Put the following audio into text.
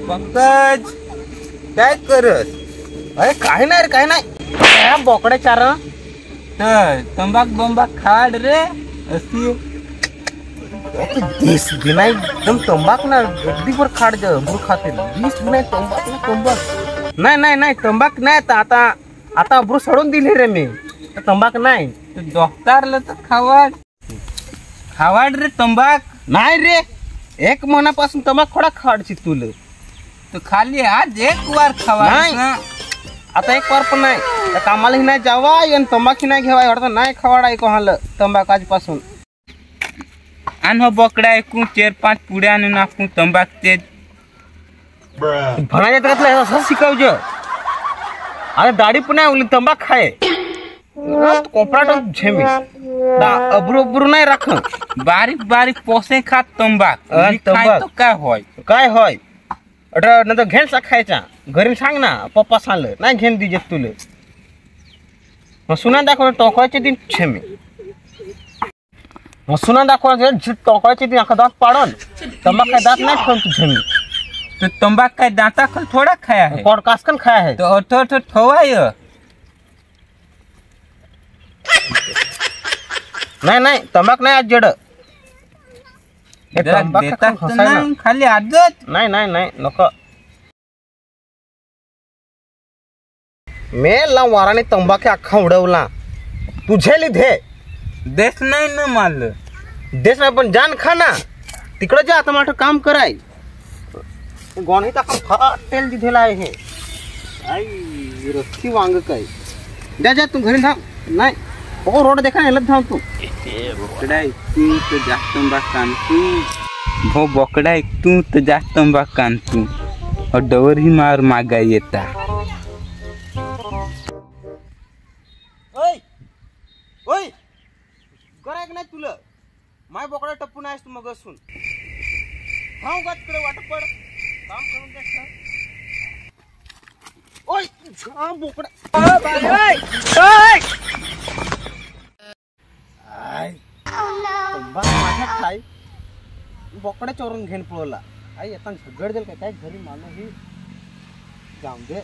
पंकज काय करत? अरे काही नाही रे, काही नाही. बोकडे चार तंबाक बंबाक खाड रे असी देश भी नाही एकदम तंबाक ना गड्डी पर खाड दे ब्रू खाते देश भी नाही तंबाक ना तंबाक नाही तंबाक नाही. आता आता ब्रू सोडून दिली रे मी. तंबाक नाही. डॉक्टरला तर खावाड रे तंबाक नाही रे. एक महिन्यापासून तंबाक खोडा खाडची तुला तो खाली आज एक वार खावा नाही. आता एक वार पण नाही. त्या कामालाही नाही जावा आणि तंबाखी नाही घेवा एवढा नाही खवाडा ऐकू हाल तंबाक आजपासून. आण हो बोकडा ऐकू 4-5 पुड्या आणून आपण तंबाक ते भणाच्या तकतलं असं शिकवज. अरे दाढी पण नाही उली तंबाक खाय कोपराट झेमी अब्रू नाही राख. बारीक बारीक पोसे खात तंबाक तंबाक काय होय नंतर घेण खायचा घरी सांग ना पप्पा सांगलं नाही घेण दिजे तुले. मग सुना दाखव टोकायचे दिन झेमी. मग सुना दाखव टोकायचे दिन अख्खा दात पाडन तंबाक काय दात नाही ठेवून तू झेमी. तो तंबाक काय दाता खल थोड़ा खाया है पॉडकास्ट कन खाया है तो अठो ठवाय नाही तंबाक नाही आज जड खाली आदत नाही नको. मेला वाराने तंबाखू अख्खा उडवला तुझे लिधे. देश नाही न माल देश नाही पण जान खा ना तिकडे जा. आता माझं काम कराय गोणीत अख्खा तेल दिधेला आहे हे. आई रस्सी वांग काय जा तू घरी थांब. नाही हो रोड देखा हेलत थांब तू. बोकडा तू तर जास्त तंबाक कांतू भो बोकडा तू तर जास्त तंबाक कांतू और डवर ही मार मागा येता. ओय कराय नाही तुला माय बोकडा टप्पू नाहीस तू मग असून हाव गातकडे वाट पड काम करून द्या. ओय छा बोकडा माझ्या खाय बोकडा चोरून घेऊन पळवला. आई आता झगड देल काय घरी मानव ही जाऊन दे.